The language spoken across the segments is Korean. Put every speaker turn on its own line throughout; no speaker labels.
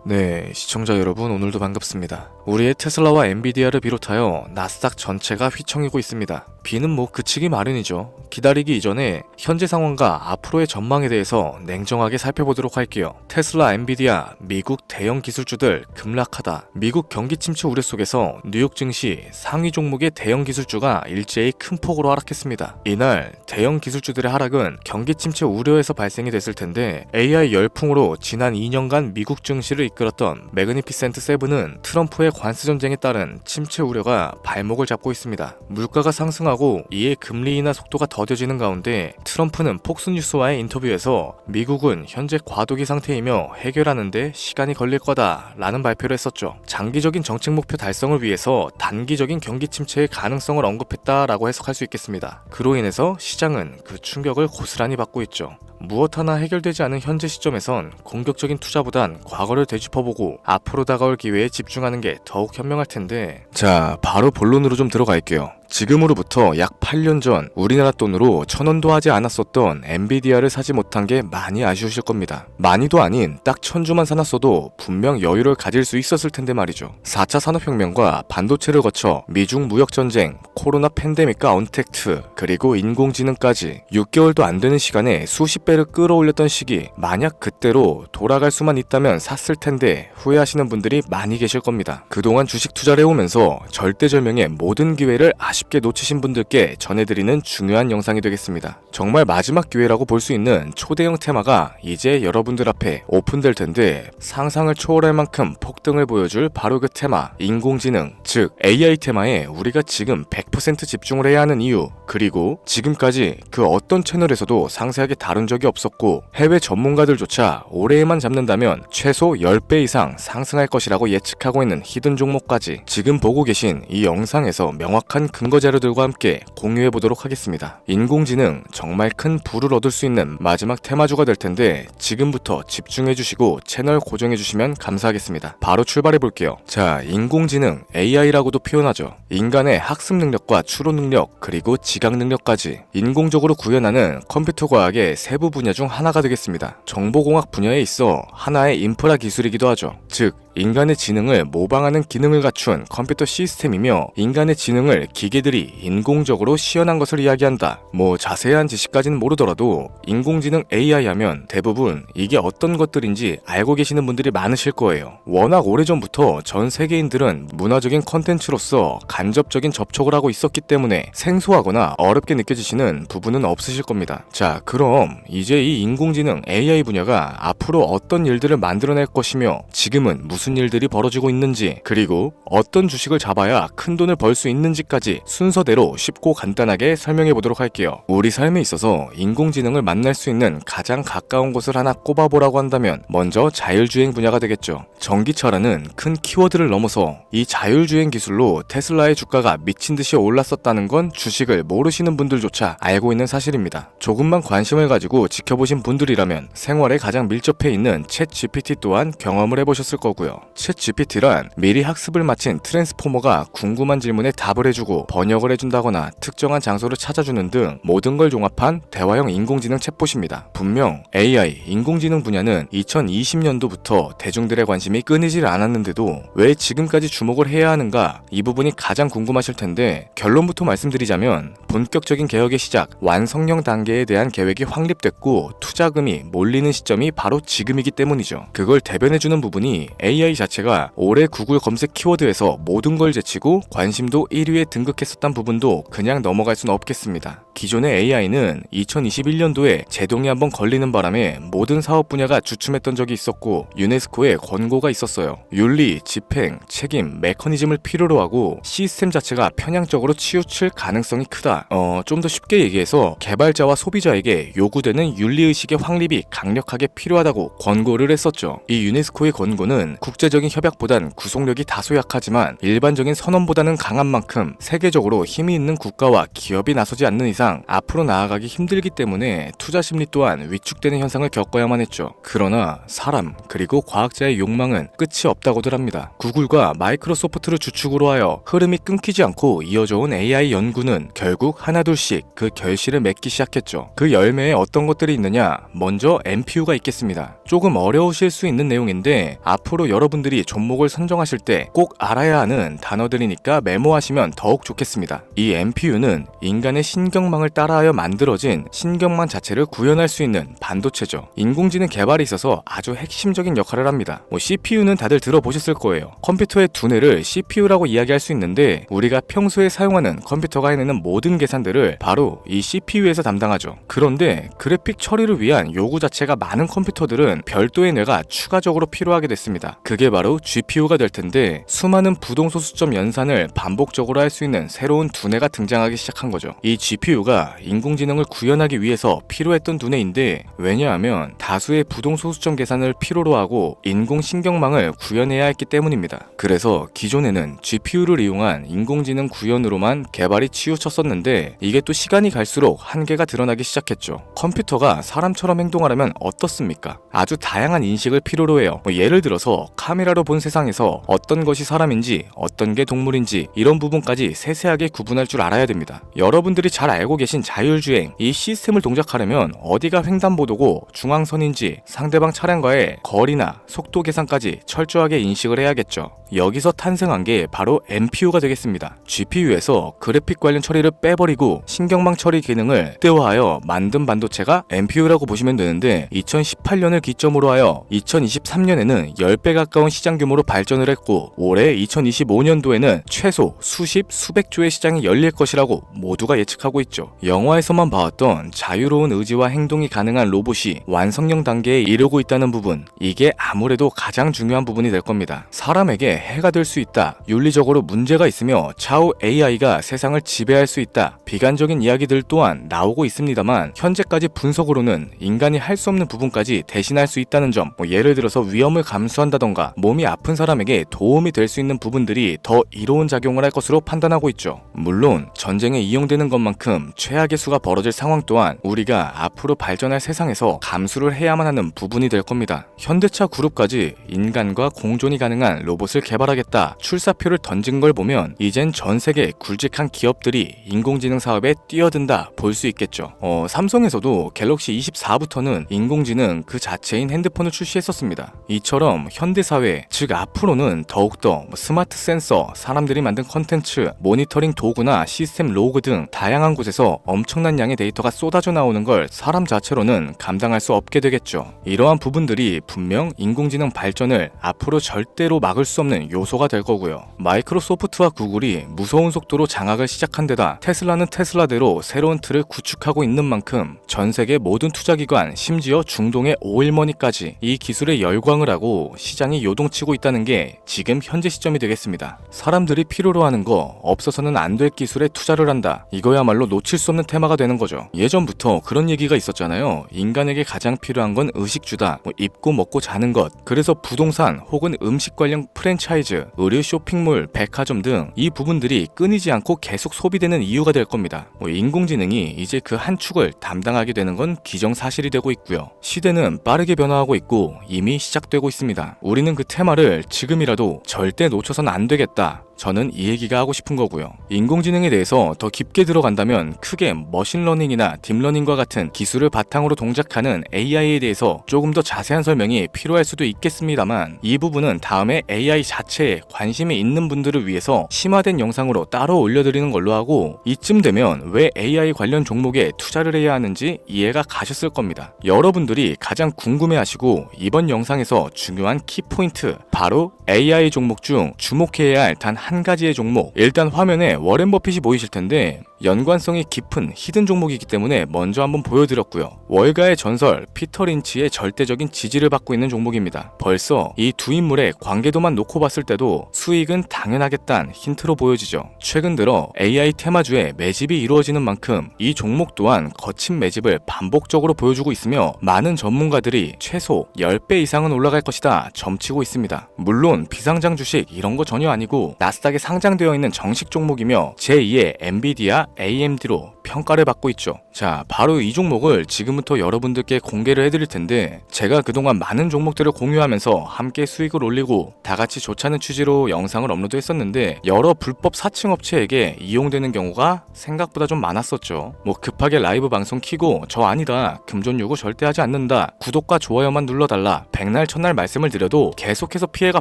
네, 시청자 여러분 오늘도 반갑습니다. 우리의 테슬라와 엔비디아를 비롯하여 나스닥 전체가 휘청이고 있습니다. 비는 그치기 마련이죠. 기다리기 이전에 현재 상황과 앞으로의 전망에 대해서 냉정하게 살펴보도록 할게요. 테슬라, 엔비디아, 미국 대형 기술주들 급락하다. 미국 경기 침체 우려 속에서 뉴욕 증시 상위 종목의 대형 기술주가 일제히 큰 폭으로 하락했습니다. 이날 대형 기술주들의 하락은 경기 침체 우려에서 발생이 됐을 텐데 AI 열풍으로 지난 2년간 미국 증시를 이끌었던 매그니피센트 세븐은 트럼프의 관세 전쟁에 따른 침체 우려가 발목을 잡고 있습니다. 물가가 상승하고 이에 금리 인하 속도가 더뎌지는 가운데 트럼프는 폭스뉴스와의 인터뷰에서 미국은 현재 과도기 상태이며 해결하는데 시간이 걸릴 거다 라는 발표를 했었죠. 장기적인 정책 목표 달성을 위해서 단기적인 경기 침체의 가능성을 언급했다라고 해석할 수 있겠습니다. 그로 인해서 시장은 그 충격을 고스란히 받고 있죠. 무엇 하나 해결되지 않은 현재 시점에선 공격적인 투자보단 과거를 되짚어보고 앞으로 다가올 기회에 집중하는 게 더욱 현명할 텐데, 자, 바로 본론으로 좀 들어갈게요. 지금으로부터 약 8년 전 우리나라 돈으로 1,000원도 하지 않았었던 엔비디아를 사지 못한 게 많이 아쉬우실 겁니다. 많이도 아닌 딱 1,000주만 사놨어도 분명 여유를 가질 수 있었을 텐데 말이죠. 4차 산업혁명과 반도체를 거쳐 미중 무역전쟁, 코로나 팬데믹과 언택트, 그리고 인공지능까지 6개월도 안 되는 시간에 수십 배를 끌어올렸던 시기, 만약 그때로 돌아갈 수만 있다면 샀을 텐데 후회하시는 분들이 많이 계실 겁니다. 그동안 주식 투자를 해오면서 절대절명의 모든 기회를 아쉽게 놓치신 분들께 전해드리는 중요한 영상이 되겠습니다. 정말 마지막 기회라고 볼 수 있는 초대형 테마가 이제 여러분들 앞에 오픈될 텐데, 상상을 초월할 만큼 폭등을 보여줄 바로 그 테마, 인공지능, 즉 AI 테마에 우리가 지금 100% 집중을 해야 하는 이유, 그리고 지금까지 그 어떤 채널에서도 상세하게 다룬 적이 없었고 해외 전문가들조차 올해에만 잡는다면 최소 10배 이상 상승할 것이라고 예측하고 있는 히든 종목까지 지금 보고 계신 이 영상에서 명확한 근거 자료들과 함께 공유해 보도록 하겠습니다. 인공지능 정말 큰 부를 얻을 수 있는 마지막 테마주가 될 텐데 지금부터 집중해 주시고 채널 고정해 주시면 감사하겠습니다. 바로 출발해 볼게요. 자, 인공지능 AI라고도 표현하죠. 인간의 학습 능력과 추론 능력, 그리고 지각 능력까지 인공적으로 구현하는 컴퓨터 과학의 세부 분야 중 하나가 되겠습니다. 정보공학 분야에 있어 하나의 인프라 기술이기도 하죠. 즉 인간의 지능을 모방하는 기능을 갖춘 컴퓨터 시스템이며, 인간의 지능을 기계들이 인공적으로 시연한 것을 이야기한다. 자세한 지식까지는 모르더라도 인공지능 AI 하면 대부분 이게 어떤 것들인지 알고 계시는 분들이 많으실 거예요. 워낙 오래전부터 전 세계인들은 문화적인 컨텐츠로서 간접적인 접촉을 하고 있었기 때문에 생소하거나 어렵게 느껴지시는 부분은 없으실 겁니다. 자, 그럼 이제 이 인공지능 AI 분야가 앞으로 어떤 일들을 만들어낼 것이며 지금은 무슨 일들이 벌어지고 있는지, 그리고 어떤 주식을 잡아야 큰 돈을 벌 수 있는지까지 순서대로 쉽고 간단하게 설명해 보도록 할게요. 우리 삶에 있어서 인공지능을 만날 수 있는 가장 가까운 곳을 하나 꼽아보라고 한다면 먼저 자율주행 분야가 되겠죠. 전기차라는 큰 키워드를 넘어서 이 자율주행 기술로 테슬라의 주가가 미친 듯이 올랐었다는 건 주식을 모르시는 분들조차 알고 있는 사실입니다. 조금만 관심을 가지고 지켜보신 분들이라면 생활에 가장 밀접해 있는 챗 GPT 또한 경험을 해보셨을 거고요. 챗 GPT란 미리 학습을 마친 트랜스포머가 궁금한 질문에 답을 해주고 번역을 해준다거나 특정한 장소를 찾아주는 등 모든 걸 종합한 대화형 인공지능 챗봇입니다. 분명 AI, 인공지능 분야는 2020년도부터 대중들의 관심이 끊이질 않았는데도 왜 지금까지 주목을 해야 하는가, 이 부분이 가장 궁금하실 텐데, 결론부터 말씀드리자면 본격적인 개혁의 시작, 완성형 단계에 대한 계획이 확립됐고 투자금이 몰리는 시점이 바로 지금이기 때문이죠. 그걸 대변해주는 부분이 AI 자체가 올해 구글 검색 키워드에서 모든 걸 제치고 관심도 1위에 등극했었던 부분도 그냥 넘어갈 수는 없겠습니다. 기존의 AI는 2021년도에 제동이 한번 걸리는 바람에 모든 사업 분야가 주춤했던 적이 있었고 유네스코의 권고가 있었어요. 윤리, 집행, 책임, 메커니즘을 필요로 하고 시스템 자체가 편향적으로 치우칠 가능성이 크다. 좀 더 쉽게 얘기해서 개발자와 소비자에게 요구되는 윤리의식의 확립이 강력하게 필요하다고 권고를 했었죠. 이 유네스코의 권고는 국제적인 협약보단 구속력이 다소 약하지만 일반적인 선언보다는 강한 만큼 세계적으로 힘이 있는 국가와 기업이 나서지 않는 이상 앞으로 나아가기 힘들기 때문에 투자 심리 또한 위축되는 현상을 겪어야만 했죠. 그러나 사람 그리고 과학자의 욕망을 전망은 끝이 없다고들 합니다. 구글과 마이크로소프트를 주축으로 하여 흐름이 끊기지 않고 이어져온 AI 연구는 결국 하나둘씩 그 결실을 맺기 시작했죠. 그 열매에 어떤 것들이 있느냐? 먼저 NPU가 있겠습니다. 조금 어려우실 수 있는 내용인데 앞으로 여러분들이 종목을 선정하실 때 꼭 알아야 하는 단어들이니까 메모하시면 더욱 좋겠습니다. 이 NPU는 인간의 신경망을 따라하여 만들어진 신경망 자체를 구현할 수 있는 반도체죠. 인공지능 개발에 있어서 아주 핵심적인 역할을 합니다. CPU는 다들 들어보셨을 거예요. 컴퓨터의 두뇌를 CPU라고 이야기할 수 있는데 우리가 평소에 사용하는 컴퓨터가 해내는 모든 계산들을 바로 이 CPU에서 담당하죠. 그런데 그래픽 처리를 위한 요구 자체가 많은 컴퓨터들은 별도의 뇌가 추가적으로 필요하게 됐습니다. 그게 바로 GPU가 될 텐데 수많은 부동소수점 연산을 반복적으로 할 수 있는 새로운 두뇌가 등장하기 시작한 거죠. 이 GPU가 인공지능을 구현하기 위해서 필요했던 두뇌인데 왜냐하면 다수의 부동소수점 계산을 필요로 하고 인공신경망을 구현해야 했기 때문입니다. 그래서 기존에는 GPU를 이용한 인공지능 구현으로만 개발이 치우쳤었는데 이게 또 시간이 갈수록 한계가 드러나기 시작했죠. 컴퓨터가 사람처럼 행동하려면 어떻습니까? 아주 다양한 인식을 필요로 해요. 예를 들어서 카메라로 본 세상에서 어떤 것이 사람인지 어떤 게 동물인지 이런 부분까지 세세하게 구분할 줄 알아야 됩니다. 여러분들이 잘 알고 계신 자율주행, 이 시스템을 동작하려면 어디가 횡단보도고 중앙선인지 상대방 차량과의 거리나 속도 계산까지 철저하게 인식을 해야겠죠. 여기서 탄생한 게 바로 NPU가 되겠습니다. GPU에서 그래픽 관련 처리를 빼버리고 신경망 처리 기능을 극대화하여 만든 반도체가 NPU라고 보시면 되는데 2018년을 기점으로 하여 2023년에는 10배 가까운 시장 규모로 발전을 했고 올해 2025년도에는 최소 수백 조의 시장이 열릴 것이라고 모두가 예측하고 있죠. 영화에서만 봐왔던 자유로운 의지와 행동이 가능한 로봇이 완성형 단계에 이르고 있다는 부분, 이게 아무래도 가장 중요한 부분이 될 겁니다. 사람에게 해가 될 수 있다, 윤리적으로 문제가 있으며 차후 AI가 세상을 지배할 수 있다, 비관적인 이야기들 또한 나오고 있습니다만 현재까지 분석으로는 인간이 할 수 없는 부분까지 대신할 수 있다는 점, 예를 들어서 위험을 감수한다던가 몸이 아픈 사람에게 도움이 될 수 있는 부분들이 더 이로운 작용을 할 것으로 판단하고 있죠. 물론 전쟁에 이용되는 것만큼 최악의 수가 벌어질 상황 또한 우리가 앞으로 발전할 세상에서 감수를 해야만 하는 부분이 될 겁니다. 현대차 그룹까지 인간과 공존이 가능한 로봇을 개발하겠다 출사표를 던진 걸 보면 이젠 전 세계 굵직한 기업들이 인공지능 사업에 뛰어든다 볼 수 있겠죠. 삼성에서도 갤럭시 24부터는 인공지능 그 자체인 핸드폰을 출시했었습니다. 이처럼 현대사회, 즉 앞으로는 더욱더 스마트 센서, 사람들이 만든 컨텐츠, 모니터링 도구나 시스템 로그 등 다양한 곳에서 엄청난 양의 데이터가 쏟아져 나오는 걸 사람 자체로는 감당할 수 없게 되겠죠. 이러한 부분들이 분명 인공지능 발전을 앞으로 절대로 막을 수 없는 요소가 될 거고요. 마이크로소프트와 구글이 무서운 속도로 장악을 시작한 데다 테슬라는 테슬라대로 새로운 틀을 구축하고 있는 만큼 전 세계 모든 투자기관, 심지어 중동의 오일머니까지 이 기술에 열광을 하고 시장이 요동치고 있다는 게 지금 현재 시점이 되겠습니다. 사람들이 필요로 하는 거, 없어서는 안 될 기술에 투자를 한다. 이거야말로 놓칠 수 없는 테마가 되는 거죠. 예전부터 그런 얘기가 있었잖아요. 인간에게 가장 필요한 건 의식주다. 입고 먹고 자는 것. 그래서 부동산 혹은 음식 관련 프랜차이즈, 의류 쇼핑몰, 백화점 등 이 부분들이 끊이지 않고 계속 소비되는 이유가 될 겁니다. 인공지능이 이제 그 한 축을 담당하게 되는 건 기정사실이 되고 있고요. 시대는 빠르게 변화하고 있고 이미 시작되고 있습니다. 우리는 그 테마를 지금이라도 절대 놓쳐선 안 되겠다. 저는 이 얘기가 하고 싶은 거고요. 인공지능에 대해서 더 깊게 들어간다면 크게 머신러닝이나 딥러닝과 같은 기술을 바탕으로 동작하는 AI에 대해서 조금 더 자세한 설명이 필요할 수도 있겠습니다만 이 부분은 다음에 AI 자체에 관심이 있는 분들을 위해서 심화된 영상으로 따로 올려드리는 걸로 하고 이쯤 되면 왜 AI 관련 종목에 투자를 해야 하는지 이해가 가셨을 겁니다. 여러분들이 가장 궁금해하시고 이번 영상에서 중요한 키포인트, 바로 AI 종목 중 주목해야 할 단 한 가지의 종목, 일단 화면에 워렌 버핏이 보이실 텐데 연관성이 깊은 히든 종목이기 때문에 먼저 한번 보여드렸고요. 월가의 전설 피터 린치의 절대적인 지지를 받고 있는 종목입니다. 벌써 이 두 인물의 관계도만 놓고 봤을 때도 수익은 당연하겠다는 힌트로 보여지죠. 최근 들어 AI 테마주에 매집이 이루어지는 만큼 이 종목 또한 거친 매집을 반복적으로 보여주고 있으며 많은 전문가들이 최소 10배 이상은 올라갈 것이다 점치고 있습니다. 물론 비상장 주식 이런 거 전혀 아니고 나스닥에 상장되어 있는 정식 종목이며 제2의 엔비디아 AMD로 평가를 받고 있죠. 자, 바로 이 종목을 지금부터 여러분들께 공개를 해드릴 텐데, 제가 그동안 많은 종목들을 공유하면서 함께 수익을 올리고 다같이 좋자는 취지로 영상을 업로드했었는데, 여러 불법 사칭 업체에게 이용되는 경우가 생각보다 좀 많았었죠. 뭐 급하게 라이브 방송 키고 저 아니다, 금전 요구 절대 하지 않는다, 구독과 좋아요만 눌러달라, 백날 천날 말씀을 드려도 계속해서 피해가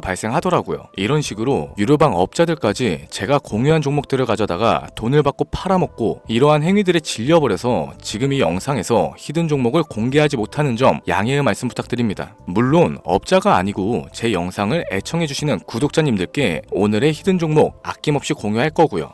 발생하더라고요. 이런 식으로 유료방 업자들까지 제가 공유한 종목들을 가져다가 돈을 받고 팔아먹고, 이러한 행위들에 질려버려서 지금 이 영상에서 히든 종목을 공개하지 못하는 점 양해의 말씀 부탁드립니다. 물론 업자가 아니고 제 영상을 애청해주시는 구독자님들께 오늘의 히든 종목 아낌없이 공유할 거고요.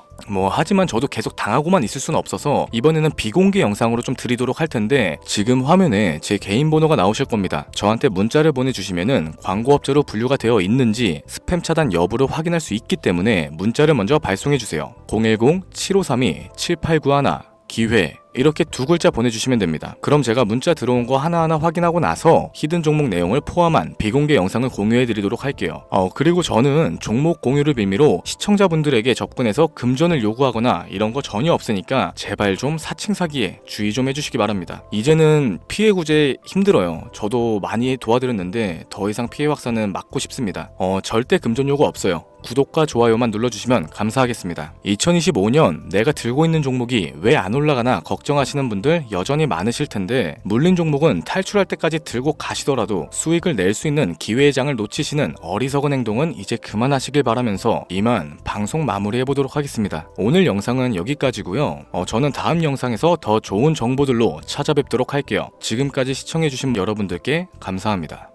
하지만 저도 계속 당하고만 있을 수는 없어서 이번에는 비공개 영상으로 좀 드리도록 할 텐데, 지금 화면에 제 개인 번호가 나오실 겁니다. 저한테 문자를 보내주시면은 광고업자로 분류가 되어 있는지 스팸 차단 여부를 확인할 수 있기 때문에 문자를 먼저 발송해주세요. 010-7532-7891 기회, 이렇게 두 글자 보내주시면 됩니다. 그럼 제가 문자 들어온 거 하나하나 확인하고 나서 히든 종목 내용을 포함한 비공개 영상을 공유해드리도록 할게요. 그리고 저는 종목 공유를 빌미로 시청자분들에게 접근해서 금전을 요구하거나 이런 거 전혀 없으니까 제발 좀 사칭 사기에 주의 좀 해주시기 바랍니다. 이제는 피해 구제 힘들어요. 저도 많이 도와드렸는데 더 이상 피해 확산은 막고 싶습니다. 절대 금전 요구 없어요. 구독과 좋아요만 눌러주시면 감사하겠습니다. 2025년 내가 들고 있는 종목이 왜 안 올라가나 걱정하시는 분들 여전히 많으실 텐데, 물린 종목은 탈출할 때까지 들고 가시더라도 수익을 낼 수 있는 기회의 장을 놓치시는 어리석은 행동은 이제 그만하시길 바라면서 이만 방송 마무리해보도록 하겠습니다. 오늘 영상은 여기까지고요. 저는 다음 영상에서 더 좋은 정보들로 찾아뵙도록 할게요. 지금까지 시청해주신 여러분들께 감사합니다.